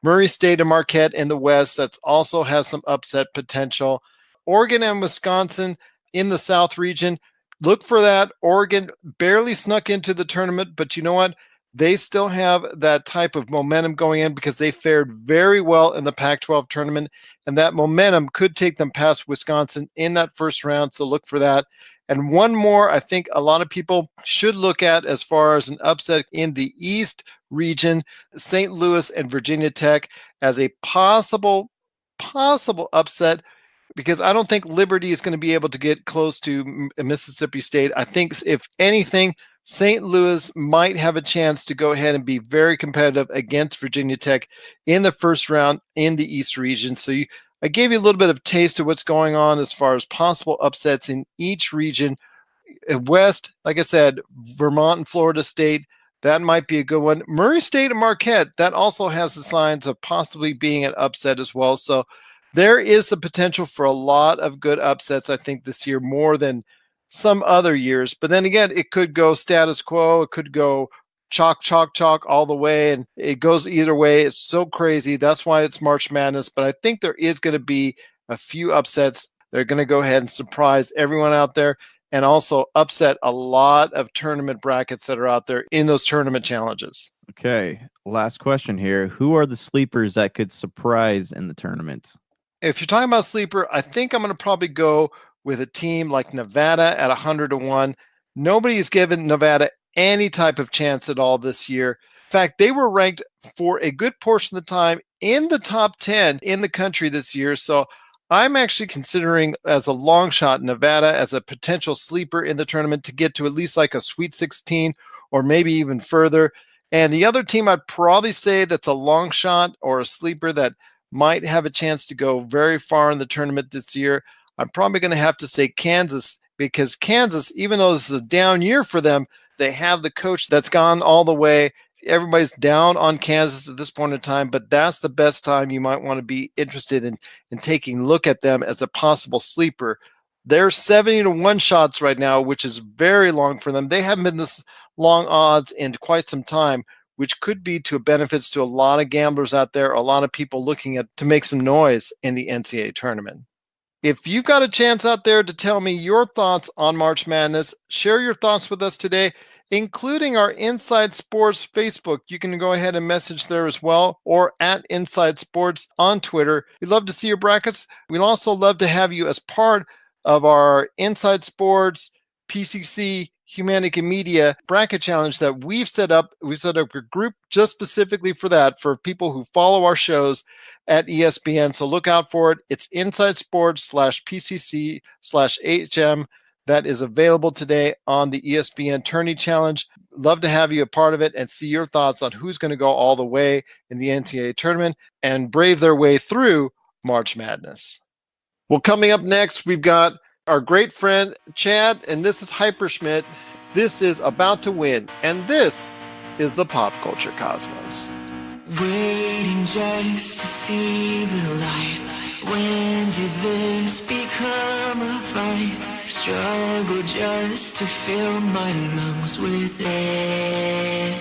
Murray State and Marquette in the West, that also has some upset potential. Oregon and Wisconsin in the South region, look for that. Oregon barely snuck into the tournament, but you know what? They still have that type of momentum going in because they fared very well in the Pac-12 tournament, and that momentum could take them past Wisconsin in that first round, so look for that. And one more I think a lot of people should look at as far as an upset in the East region, St. Louis and Virginia Tech as a possible upset, because I don't think Liberty is going to be able to get close to Mississippi State. I think if anything, St. Louis might have a chance to go ahead and be very competitive against Virginia Tech in the first round in the East region. So I gave you a little bit of taste of what's going on as far as possible upsets in each region. West, like I said, Vermont and Florida State, that might be a good one. Murray State and Marquette, that also has the signs of possibly being an upset as well. So there is the potential for a lot of good upsets, I think, this year, more than some other years. But then again, it could go status quo. It could go chalk all the way, and it goes either way. It's so crazy. That's why it's March Madness. But I think there is going to be a few upsets. They're going to go ahead and surprise everyone out there, and also upset a lot of tournament brackets that are out there in those tournament challenges. Okay, last question here. Who are the sleepers that could surprise in the tournament? If you're talking about sleeper, I think I'm going to probably go with a team like Nevada at 100-1. Nobody's given Nevada any type of chance at all this year. In fact, they were ranked for a good portion of the time in the top 10 in the country this year. So I'm actually considering as a long shot Nevada as a potential sleeper in the tournament to get to at least like a Sweet 16 or maybe even further. And the other team I'd probably say that's a long shot or a sleeper that might have a chance to go very far in the tournament this year, I'm probably going to have to say Kansas, because Kansas, even though this is a down year for them, they have the coach that's gone all the way. Everybody's down on Kansas at this point in time, but that's the best time you might want to be interested in taking a look at them as a possible sleeper. They're 70-1 shots right now, which is very long for them. They haven't been this long odds in quite some time, which could be to benefits to a lot of gamblers out there, a lot of people looking to make some noise in the NCAA tournament. If you've got a chance out there to tell me your thoughts on March Madness, share your thoughts with us today, including our Inside Sports Facebook. You can go ahead and message there as well, or at Inside Sports on Twitter. We'd love to see your brackets. We'd also love to have you as part of our Inside Sports PCC Humanica Media bracket challenge that we've set up. We've set up a group just specifically for that, for people who follow our shows at ESPN. So look out for it. It's Inside Sports /PCC/HM. That is available today on the ESPN Tourney Challenge. Love to have you a part of it and see your thoughts on who's going to go all the way in the NCAA tournament and brave their way through March Madness. Well, coming up next, we've got our great friend Chad, and this is Hyperschmidt. This is About to Win, and this is the Pop Culture Cosmos. Waiting just to see the light. When did this become a fight? Struggle just to fill my lungs with air.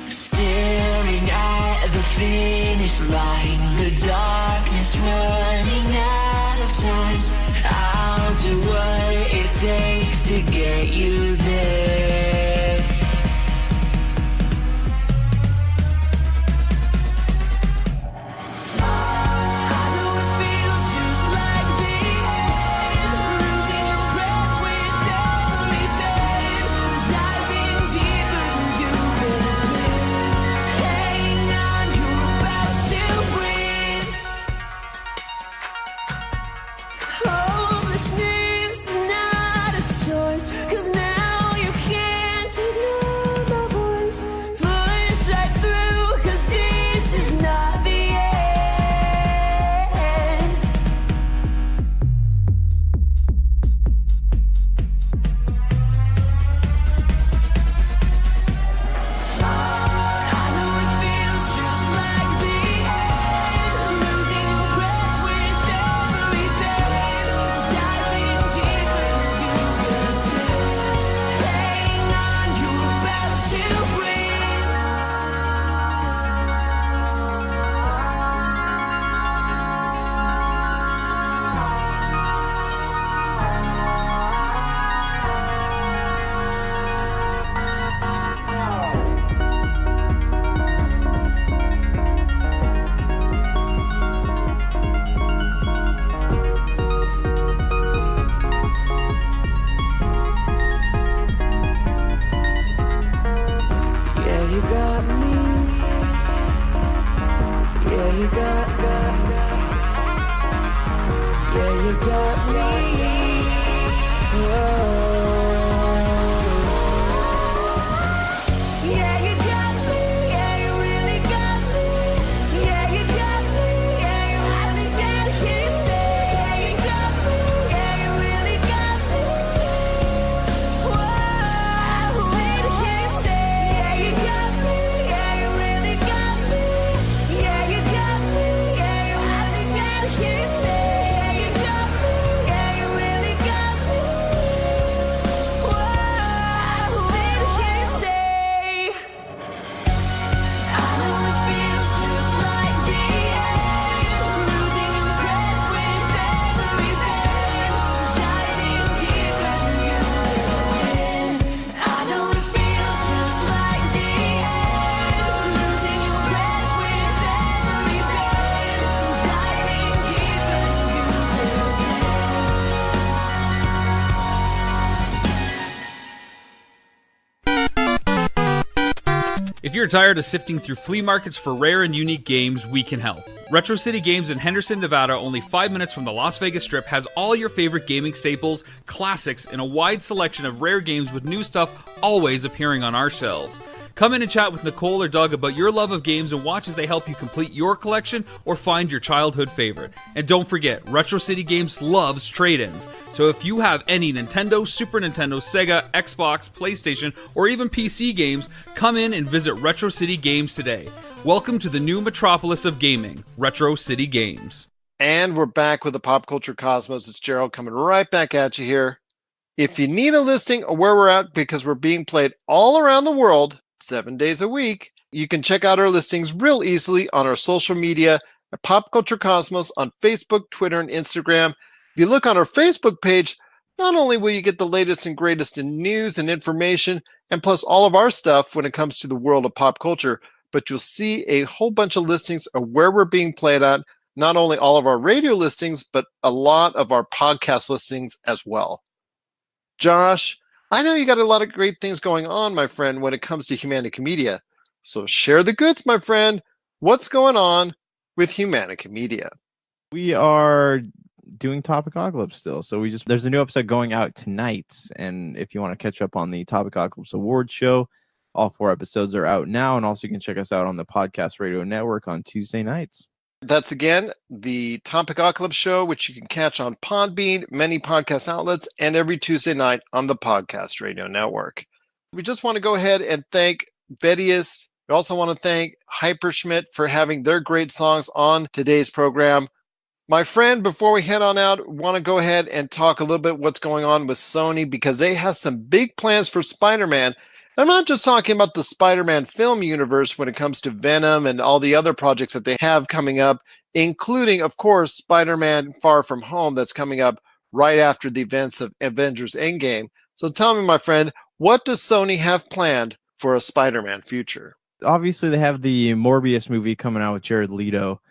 Staring at the finish line, the darkness running out of time. I'll do what it takes to get you there. If you're tired of sifting through flea markets for rare and unique games, we can help. Retro City Games in Henderson, Nevada, only 5 minutes from the Las Vegas Strip, has all your favorite gaming staples, classics, and a wide selection of rare games with new stuff always appearing on our shelves. Come in and chat with Nicole or Doug about your love of games and watch as they help you complete your collection or find your childhood favorite. And don't forget, Retro City Games loves trade-ins. So if you have any Nintendo, Super Nintendo, Sega, Xbox, PlayStation, or even PC games, come in and visit Retro City Games today. Welcome to the new metropolis of gaming, Retro City Games. And we're back with the Pop Culture Cosmos. It's Gerald coming right back at you here. If you need a listing of where we're at, because we're being played all around the world, 7 days a week, you can check out our listings real easily on our social media at Pop Culture Cosmos on Facebook, Twitter, and Instagram. If you look on our Facebook page, not only will you get the latest and greatest in news and information, and plus all of our stuff when it comes to the world of pop culture, but you'll see a whole bunch of listings of where we're being played at, not only all of our radio listings, but a lot of our podcast listings as well. Josh, I know you got a lot of great things going on, my friend, when it comes to Humanica Media. So share the goods, my friend. What's going on with Humanica Media? We are doing Topicocalypse still. So there's a new episode going out tonight. And if you want to catch up on the Topicocalypse Awards show, all 4 episodes are out now. And also you can check us out on the Podcast Radio Network on Tuesday nights. That's, again, the Topicocalypse show, which you can catch on Podbean, many podcast outlets, and every Tuesday night on the Podcast Radio Network. We just want to go ahead and thank Vedius. We also want to thank Hyperschmidt for having their great songs on today's program. My friend, before we head on out, want to go ahead and talk a little bit what's going on with Sony, because they have some big plans for Spider-Man. I'm not just talking about the Spider-Man film universe when it comes to Venom and all the other projects that they have coming up, including, of course, Spider-Man Far From Home that's coming up right after the events of Avengers Endgame. So tell me, my friend, what does Sony have planned for a Spider-Man future? Obviously, they have the Morbius movie coming out with Jared Leto.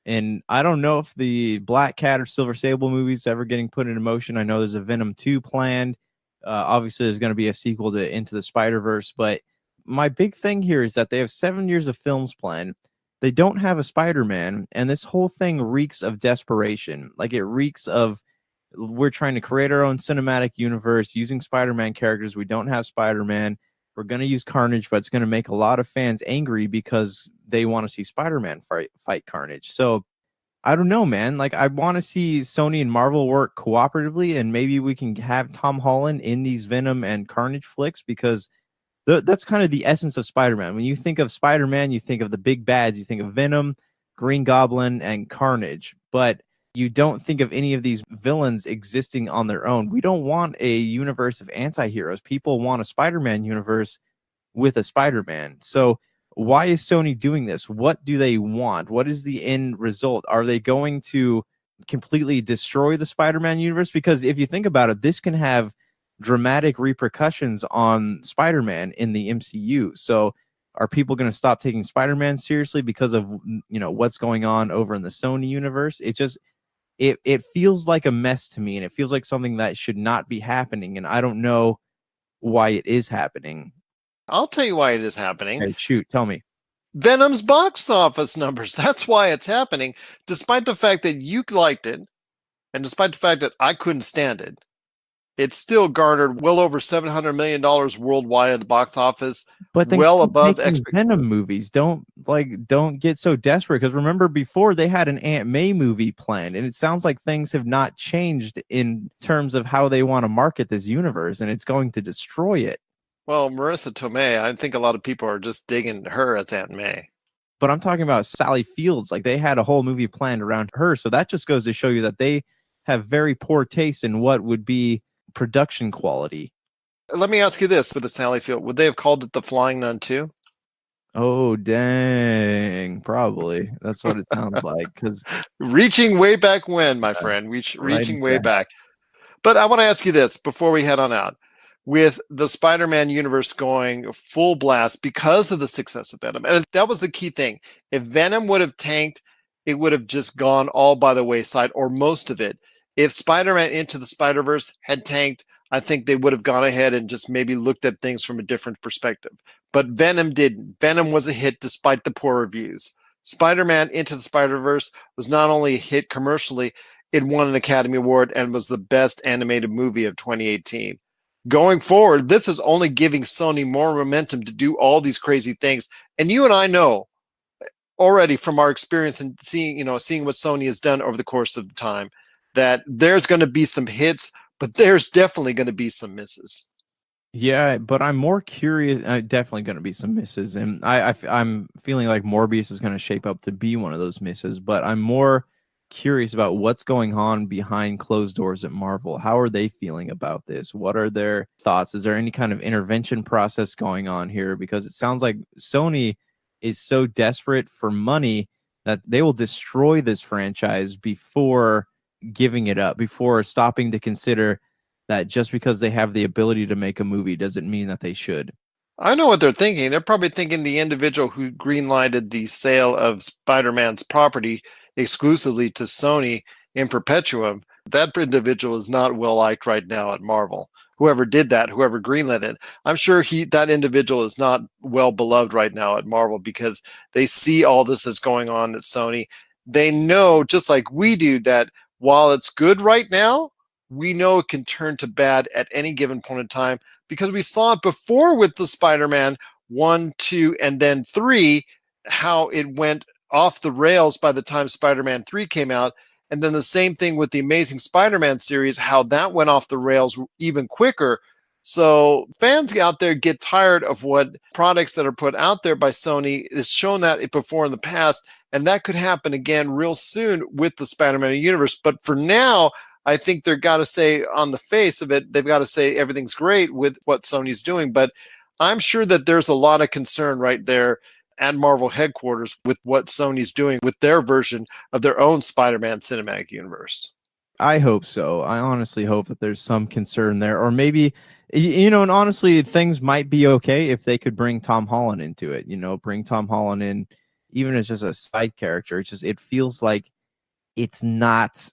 And I don't know if the Black Cat or Silver Sable movie's ever getting put into motion. I know there's a Venom 2 planned. Obviously, there's going to be a sequel to Into the Spider-Verse, but my big thing here is that they have 7 years of films planned. They don't have a Spider-Man, and this whole thing reeks of desperation. Like, it reeks of, we're trying to create our own cinematic universe using Spider-Man characters. We don't have Spider-Man. We're going to use Carnage, but it's going to make a lot of fans angry because they want to see Spider-Man fight Carnage. So I don't know, man. Like, I want to see Sony and Marvel work cooperatively, and maybe we can have Tom Holland in these Venom and Carnage flicks, because that's kind of the essence of Spider-Man. When you think of Spider-Man, you think of the big bads. You think of Venom, Green Goblin, and Carnage, but you don't think of any of these villains existing on their own. We don't want a universe of anti-heroes. People want a Spider-Man universe with a Spider-Man. So why is Sony doing this? What do they want? What is the end result? Are they going to completely destroy the Spider-Man universe? Because if you think about it, this can have dramatic repercussions on Spider-Man in the MCU. So are people going to stop taking Spider-Man seriously because of, what's going on over in the Sony universe? It feels like a mess to me, and it feels like something that should not be happening, and I don't know why it is happening. I'll tell you why it is happening. Hey, shoot, tell me. Venom's box office numbers. That's why it's happening. Despite the fact that you liked it, and despite the fact that I couldn't stand it, it still garnered well over $700 million worldwide at the box office. But well above Venom movies. Don't get so desperate, because remember, before they had an Aunt May movie planned, and it sounds like things have not changed in terms of how they want to market this universe, and it's going to destroy it. Well, Marissa Tomei, I think a lot of people are just digging her as Aunt May. But I'm talking about Sally Fields. Like, they had a whole movie planned around her. So that just goes to show you that they have very poor taste in what would be production quality. Let me ask you this with the Sally Field. Would they have called it The Flying Nun too? Oh, dang. Probably. That's what it sounds like. Because reaching way back when, my friend. Reaching way back. But I want to ask you this before we head on out. With the Spider-Man universe going full blast because of the success of Venom. And that was the key thing. If Venom would have tanked, it would have just gone all by the wayside, or most of it. If Spider-Man Into the Spider-Verse had tanked, I think they would have gone ahead and just maybe looked at things from a different perspective. but Venom didn't. Venom was a hit despite the poor reviews. Spider-Man Into the Spider-Verse was not only a hit commercially, it won an Academy Award and was the best animated movie of 2018. Going forward, this is only giving Sony more momentum to do all these crazy things. And you and I know already from our experience and seeing what Sony has done over the course of the time, that there's going to be some hits, but there's definitely going to be some misses. Yeah, but I'm more curious. Definitely going to be some misses, and I'm feeling like Morbius is going to shape up to be one of those misses. But I'm more curious about what's going on behind closed doors at Marvel. How are they feeling about this? What are their thoughts? Is there any kind of intervention process going on here? Because it sounds like Sony is so desperate for money that they will destroy this franchise before giving it up, before stopping to consider that just because they have the ability to make a movie doesn't mean that they should. I know what they're thinking. They're probably thinking the individual who greenlighted the sale of Spider-Man's property exclusively to Sony in perpetuum, that individual is not well liked right now at Marvel. Whoever did that, whoever greenlit it, I'm sure that individual is not well beloved right now at Marvel because they see all this that's going on at Sony. They know, just like we do, that while it's good right now, we know it can turn to bad at any given point in time because we saw it before with the Spider-Man 1, 2, and then 3, how it went off the rails by the time Spider-Man 3 came out. And then the same thing with the Amazing Spider-Man series, how that went off the rails even quicker. So fans out there get tired of what products that are put out there by Sony. It's shown that before in the past, and that could happen again real soon with the Spider-Man universe. But for now, I think they've got to say on the face of it, they've got to say everything's great with what Sony's doing. But I'm sure that there's a lot of concern right there at Marvel headquarters with what Sony's doing with their version of their own Spider-Man cinematic universe. I hope so. I honestly hope that there's some concern there, or maybe, and honestly, things might be okay if they could bring Tom Holland into it, bring Tom Holland in, even as just a side character. It feels like it's not,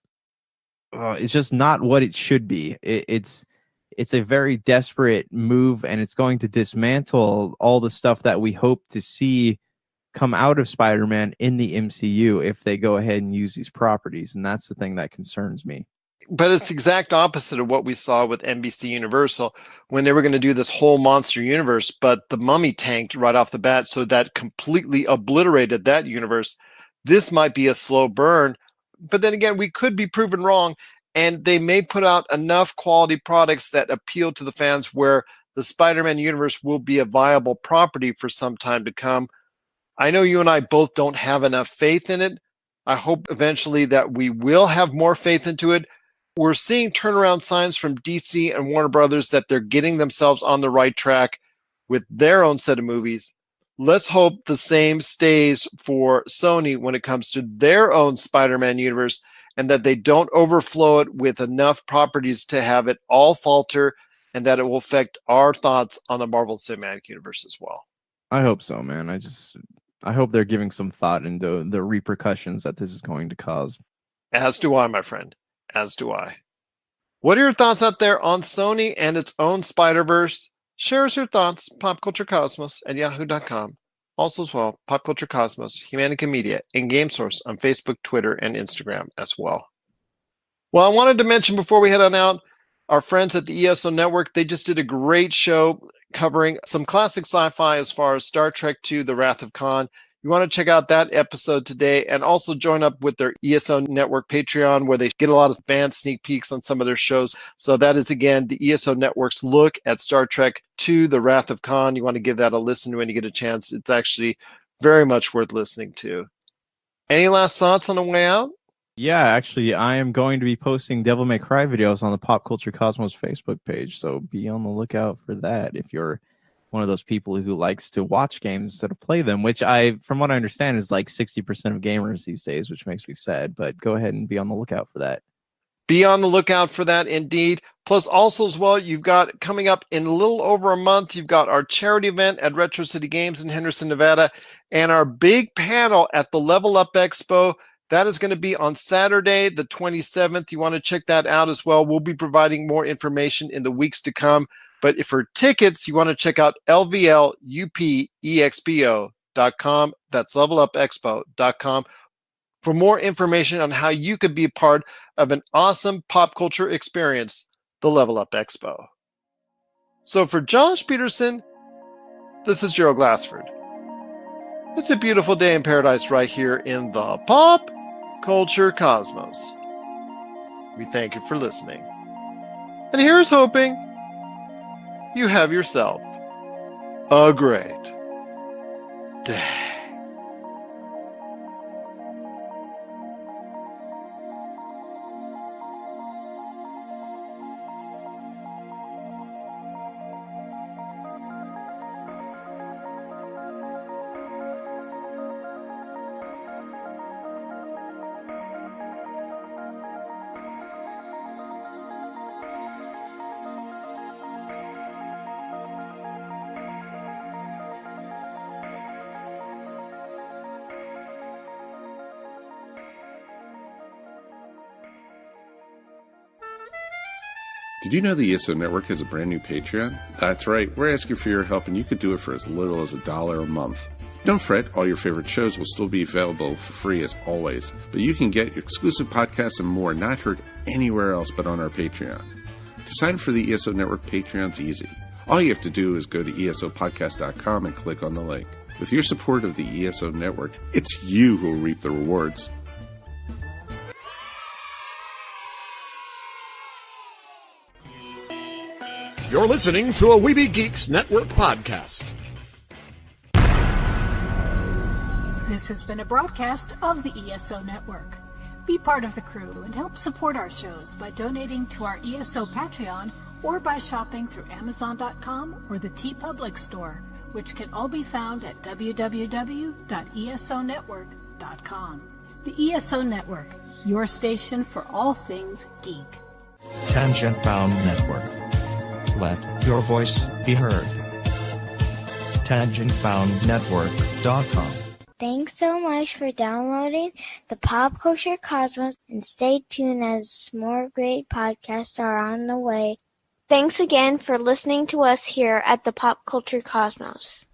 it's just not what it should be. It's a very desperate move, and it's going to dismantle all the stuff that we hope to see come out of Spider-Man in the MCU if they go ahead and use these properties. And that's the thing that concerns me. But it's the exact opposite of what we saw with NBC Universal when they were going to do this whole monster universe, but the Mummy tanked right off the bat, so that completely obliterated that universe. This might be a slow burn, but then again, we could be proven wrong, and they may put out enough quality products that appeal to the fans where the Spider-Man universe will be a viable property for some time to come. I know you and I both don't have enough faith in it. I hope eventually that we will have more faith into it. We're seeing turnaround signs from DC and Warner Brothers that they're getting themselves on the right track with their own set of movies. Let's hope the same stays for Sony when it comes to their own Spider-Man universe, and that they don't overflow it with enough properties to have it all falter, and that it will affect our thoughts on the Marvel Cinematic Universe as well. I hope so, man. I hope they're giving some thought into the repercussions that this is going to cause. As do I, my friend. As do I. What are your thoughts out there on Sony and its own Spider-Verse? Share us your thoughts, popculturecosmos at yahoo.com. Also as well, Pop Culture Cosmos, Humanica Media, and Game Source on Facebook, Twitter, and Instagram as well. Well, I wanted to mention before we head on out, our friends at the ESO Network, they just did a great show covering some classic sci-fi as far as Star Trek II, The Wrath of Khan. You want to check out that episode today, and also join up with their ESO Network Patreon, where they get a lot of fan sneak peeks on some of their shows. So that is, again, the ESO Network's look at Star Trek II, The Wrath of Khan. You want to give that a listen when you get a chance. It's actually very much worth listening to. Any last thoughts on the way out? Yeah, actually, I am going to be posting Devil May Cry videos on the Pop Culture Cosmos Facebook page, so be on the lookout for that if you're one of those people who likes to watch games instead of play them, which from what I understand, is like 60% of gamers these days, which makes me sad, but go ahead and be on the lookout for that. Be on the lookout for that indeed. Plus, also as well, you've got coming up in a little over a month, you've got our charity event at Retro City Games in Henderson, Nevada, and our big panel at the Level Up Expo. That is going to be on Saturday, the 27th. You want to check that out as well. We'll be providing more information in the weeks to come. But if for tickets, you want to check out lvlupexpo.com. That's levelupexpo.com for more information on how you could be a part of an awesome pop culture experience, the Level Up Expo. So for Josh Peterson, this is Gerald Glassford. It's a beautiful day in paradise right here in the pop culture cosmos. We thank you for listening. And here's hoping you have yourself a great day. Did you know the ESO Network has a brand new Patreon? That's right, we're asking for your help and you could do it for as little as $1 a month. Don't fret, all your favorite shows will still be available for free as always, but you can get exclusive podcasts and more not heard anywhere else but on our Patreon. To sign up for the ESO Network Patreon's easy. All you have to do is go to esopodcast.com and click on the link. With your support of the ESO Network, it's you who will reap the rewards. You're listening to a Weeby Geeks Network podcast. This has been a broadcast of the ESO Network. Be part of the crew and help support our shows by donating to our ESO Patreon or by shopping through Amazon.com or the TeePublic store, which can all be found at www.esonetwork.com. The ESO Network, your station for all things geek. Tangent Bound Network. Let your voice be heard. tangentboundnetwork.com. Thanks so much for downloading the Pop Culture Cosmos, and stay tuned as more great podcasts are on the way. Thanks again for listening to us here at the Pop Culture Cosmos.